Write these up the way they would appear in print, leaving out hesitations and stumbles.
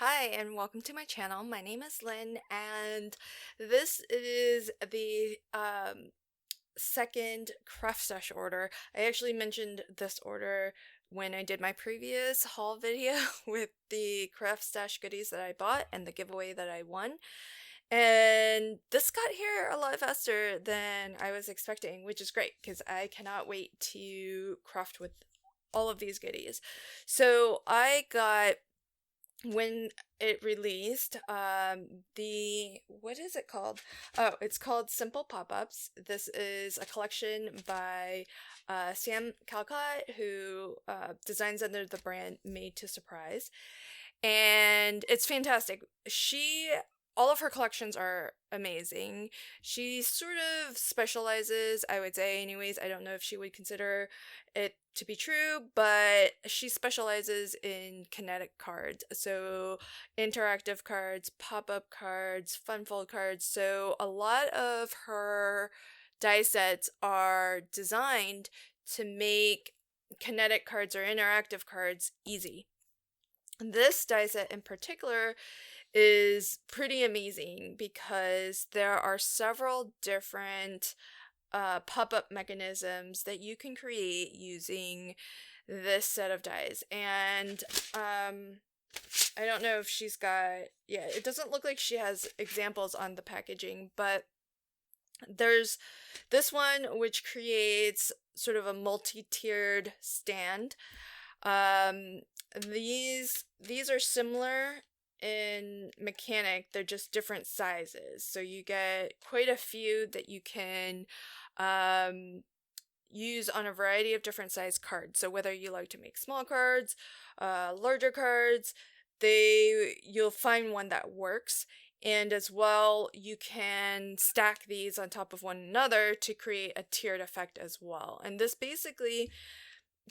Hi, and welcome to my channel. My name is Lynn, and this is the second Craftstash order. I actually mentioned this order when I did my previous haul video with the Craftstash goodies that I bought and the giveaway that I won. And this got here a lot faster than I was expecting, which is great because I cannot wait to craft with all of these goodies. So I got when it released the what is it called, oh, it's called Simple Pop-Ups. This is a collection by Sam Calcott, who designs under the brand Made to Surprise, and it's fantastic. All of her collections are amazing. She sort of specializes, I would say, anyways. I don't know if she would consider it to be true, but she specializes in kinetic cards. So, interactive cards, pop up cards, fun fold cards. So, a lot of her die sets are designed to make kinetic cards or interactive cards easy. This die set in particular is pretty amazing because there are several different pop-up mechanisms that you can create using this set of dies. And I don't know if she's got, yeah, it doesn't look like she has examples on the packaging, but there's this one which creates sort of a multi-tiered stand. These are similar in mechanic, they're just different sizes. So you get quite a few that you can use on a variety of different size cards. So whether you like to make small cards, larger cards, you'll find one that works. And as well, you can stack these on top of one another to create a tiered effect as well. And this basically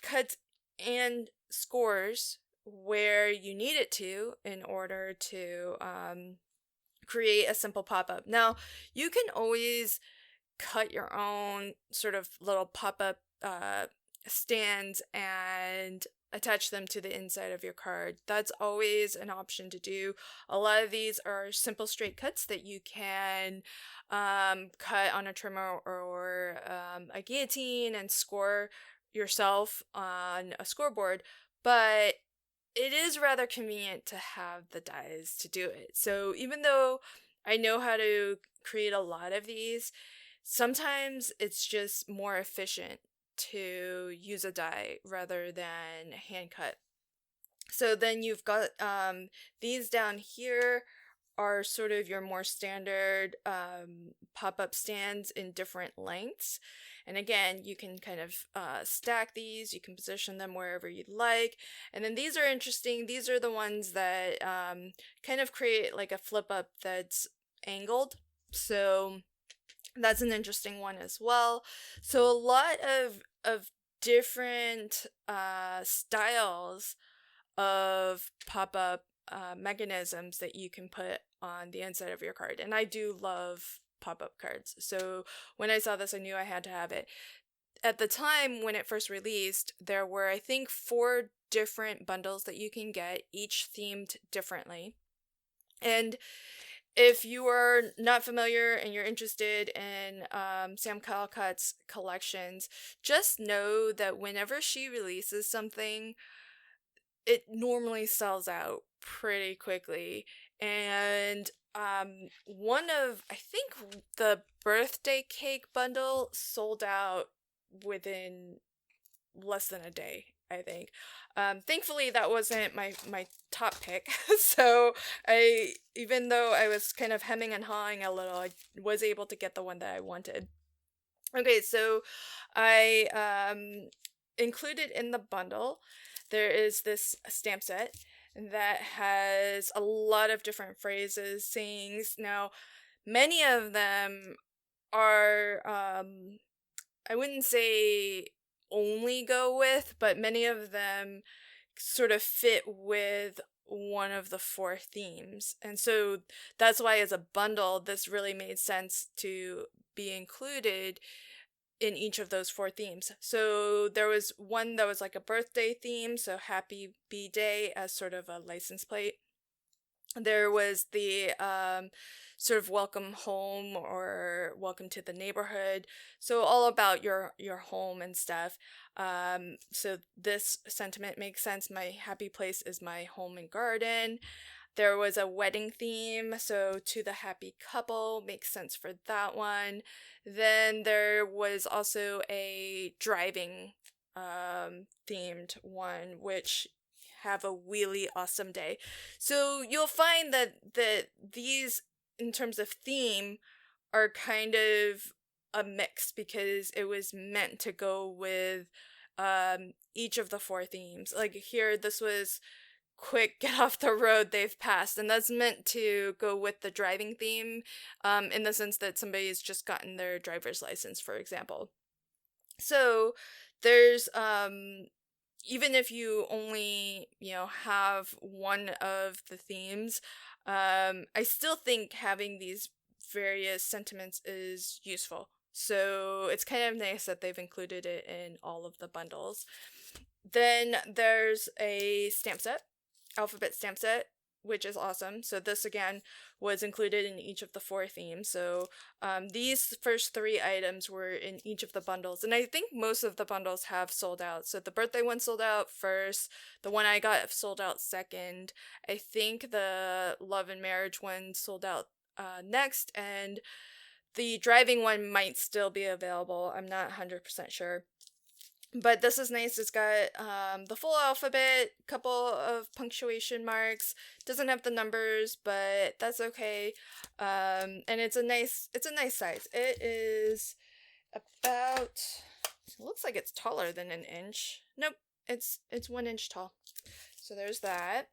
cuts and scores where you need it to in order to create a simple pop-up. Now, you can always cut your own sort of little pop-up stands and attach them to the inside of your card. That's always an option to do. A lot of these are simple straight cuts that you can cut on a trimmer or a guillotine and score yourself on a scoreboard, but it is rather convenient to have the dies to do it. So even though I know how to create a lot of these, sometimes it's just more efficient to use a die rather than hand cut. So then you've got these down here are sort of your more standard pop-up stands in different lengths. And again, you can kind of stack these, you can position them wherever you'd like. And then these are interesting. These are the ones that kind of create like a flip up that's angled. So that's an interesting one as well. So a lot of different styles of pop-up mechanisms that you can put on the inside of your card. And I do love pop-up cards. So when I saw this, I knew I had to have it. At the time when it first released, there were, I think, 4 different bundles that you can get, each themed differently. And if you are not familiar and you're interested in Sam Calcott's collections, just know that whenever she releases something, it normally sells out pretty quickly. And I think the birthday cake bundle sold out within less than a day, I think. Thankfully that wasn't my top pick. So even though I was kind of hemming and hawing a little, I was able to get the one that I wanted. Okay, so I included in the bundle, there is this stamp set that has a lot of different phrases, sayings. Now, many of them are, I wouldn't say only go with, but many of them sort of fit with one of the 4 themes. And so that's why as a bundle, this really made sense to be included in each of those 4 themes. So there was one that was like a birthday theme, so happy B-Day as sort of a license plate. There was the sort of welcome home or welcome to the neighborhood. So all about your home and stuff. So this sentiment makes sense. My happy place is my home and garden. There was a wedding theme, so to the happy couple makes sense for that one. Then there was also a driving themed one, which have a really awesome day. So you'll find that these, in terms of theme, are kind of a mix because it was meant to go with each of the four themes. Like here, this was quick, get off the road, they've passed, and that's meant to go with the driving theme, in the sense that somebody's just gotten their driver's license, for example. So there's even if you only, have one of the themes, I still think having these various sentiments is useful. So it's kind of nice that they've included it in all of the bundles. Then there's a stamp set, alphabet stamp set, which is awesome. So this again was included in each of the four themes. So these first three items were in each of the bundles, and I think most of the bundles have sold out. So the birthday one sold out first, the one I got sold out second. I think the love and marriage one sold out next, and the driving one might still be available. I'm not 100% sure. But this is nice. It's got the full alphabet, couple of punctuation marks. Doesn't have the numbers, but that's okay. And it's a nice size. It is about, it looks like it's taller than an inch. Nope, it's 1 inch tall. So there's that.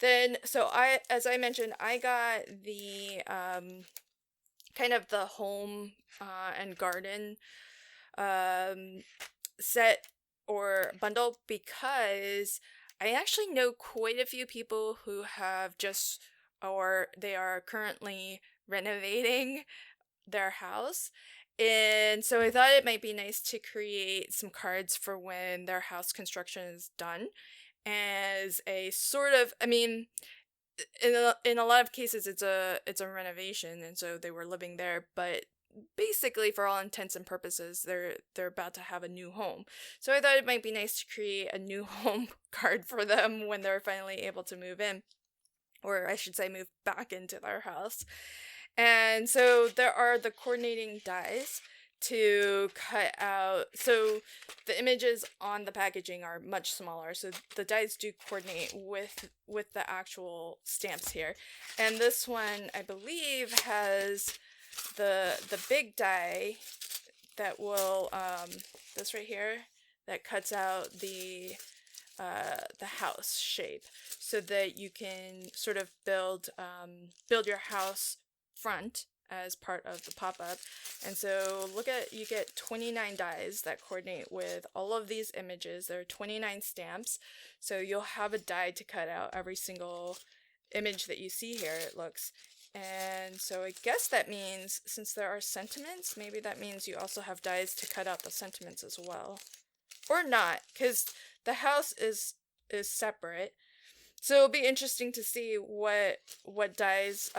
Then, so as I mentioned, I got the kind of the home and garden set or bundle, because I actually know quite a few people who have just, or they are currently renovating their house. And so I thought it might be nice to create some cards for when their house construction is done, as a sort of, I mean, in a lot of cases it's a renovation, and so they were living there, but basically for all intents and purposes they're about to have a new home. So I thought it might be nice to create a new home card for them when they're finally able to move in, or I should say move back into their house. And so there are the coordinating dies to cut out, so the images on the packaging are much smaller, so the dies do coordinate with the actual stamps here. And this one, I believe, has the big die that will this right here, that cuts out the house shape, so that you can sort of build your house front as part of the pop-up. And so you get 29 dies that coordinate with all of these images. There are 29 stamps, so you'll have a die to cut out every single image that you see here, it looks. And so I guess that means, since there are sentiments, maybe that means you also have dies to cut out the sentiments as well. Or not, because the house is separate. So it'll be interesting to see what dies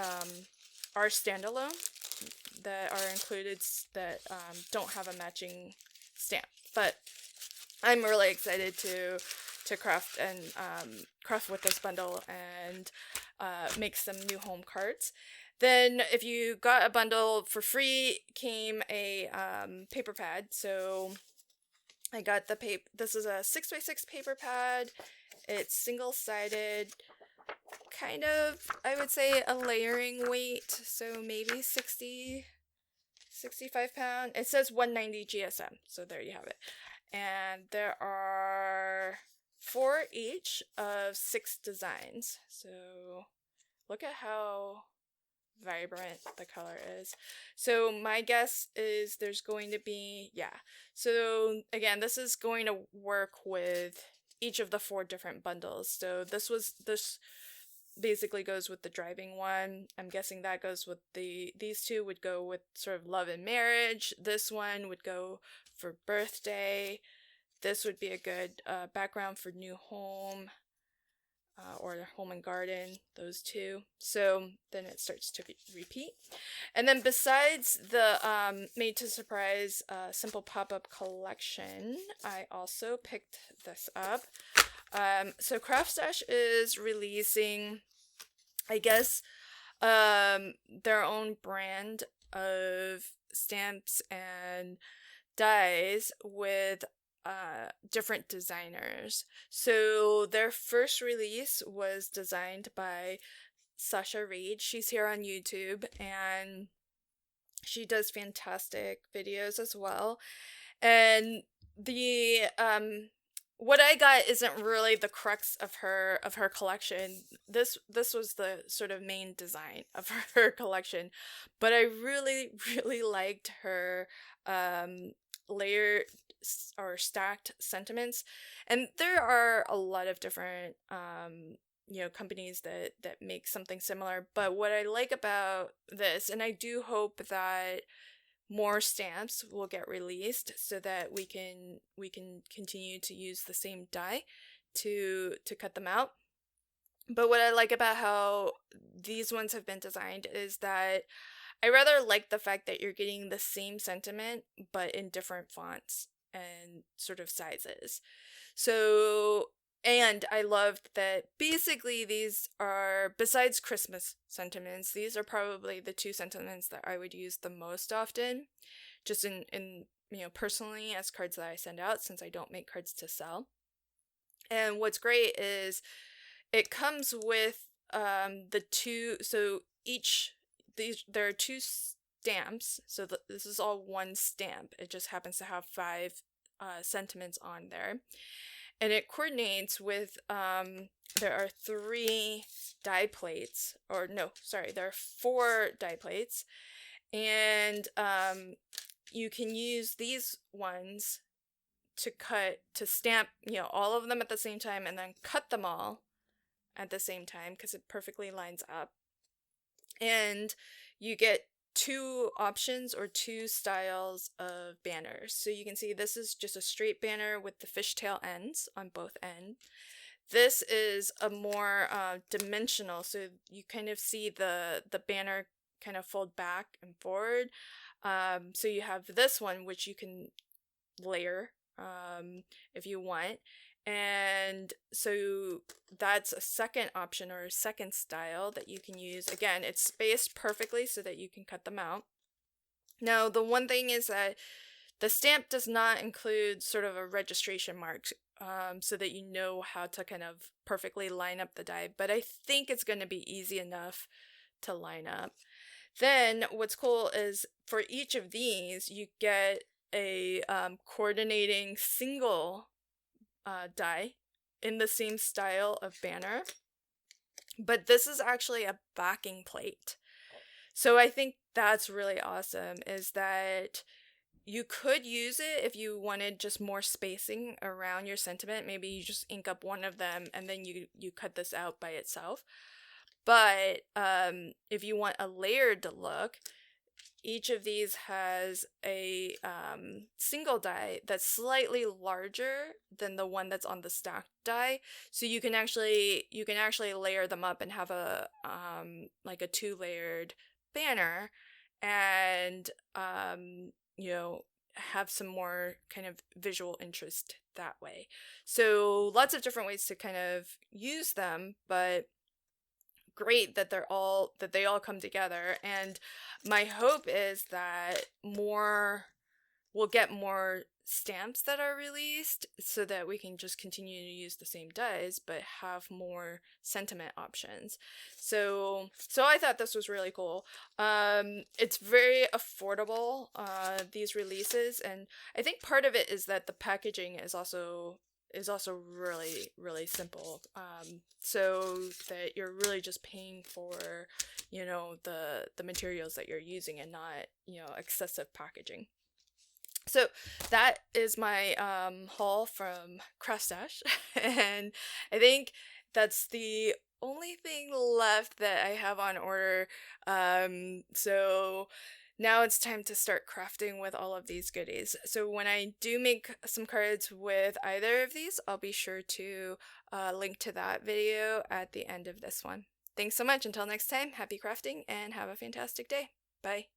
are standalone, that are included, that don't have a matching stamp. But I'm really excited to craft with this bundle and make some new home cards. Then if you got a bundle for free, came a paper pad. So I got the this is a 6x6 paper pad. It's single-sided, kind of, I would say, a layering weight, so maybe 65 pound. It says 190 GSM, so there you have it. And there are 4 each of 6 designs. So look at how vibrant the color is. So my guess is there's going to be, so again, this is going to work with each of the 4 different bundles. So this basically goes with the driving one. I'm guessing that goes with these two would go with sort of love and marriage. This one would go for birthday. This would be a good background for new home. or Home and Garden, those two. So then it starts to repeat. And then besides the Made to Surprise Simple Pop-Up Collection, I also picked this up. So Craftstash is releasing, I guess, their own brand of stamps and dies with different designers. So their first release was designed by Sasha Reed. She's here on YouTube and she does fantastic videos as well. And the what I got isn't really the crux of her collection. This was the sort of main design of her collection, but I really liked her layered or stacked sentiments. And there are a lot of different companies that make something similar, but what I like about this, and I do hope that more stamps will get released so that we can continue to use the same die to cut them out. But what I like about how these ones have been designed is that I rather like the fact that you're getting the same sentiment but in different fonts and sort of sizes. So, and I loved that basically these are, besides Christmas sentiments, these are probably the two sentiments that I would use the most often, just in personally as cards that I send out, since I don't make cards to sell. And what's great is it comes with the two, so there are two stamps, so this is all one stamp. It just happens to have 5 sentiments on there. And it coordinates with, there are 3 die plates, or no, sorry, there are 4 die plates. And you can use these ones to stamp, all of them at the same time and then cut them all at the same time because it perfectly lines up. And you get 2 options or 2 styles of banners. So you can see this is just a straight banner with the fishtail ends on both ends. This is a more dimensional, so you kind of see the banner kind of fold back and forward. So you have this one, which you can layer if you want. And so that's a second option or a second style that you can use. Again, it's spaced perfectly so that you can cut them out. Now, the one thing is that the stamp does not include sort of a registration mark so that you know how to kind of perfectly line up the die, but I think it's going to be easy enough to line up. Then what's cool is for each of these, you get a coordinating single die in the same style of banner, but this is actually a backing plate. So I think that's really awesome, is that you could use it if you wanted just more spacing around your sentiment. Maybe you just ink up one of them and then you cut this out by itself. But if you want a layered look, each of these has a single die that's slightly larger than the one that's on the stacked die. So you can actually layer them up and have a like a 2-layered banner, and have some more kind of visual interest that way. So lots of different ways to kind of use them, but great that they all come together. And my hope is that we'll get more stamps that are released so that we can just continue to use the same dies but have more sentiment options. So I thought this was really cool. It's very affordable, these releases, and I think part of it is that the packaging is also really simple, so that you're really just paying for the materials that you're using and not excessive packaging. So that is my haul from Craftstash, and I think that's the only thing left that I have on order. So now it's time to start crafting with all of these goodies. So when I do make some cards with either of these, I'll be sure to link to that video at the end of this one. Thanks so much. Until next time, happy crafting and have a fantastic day. Bye.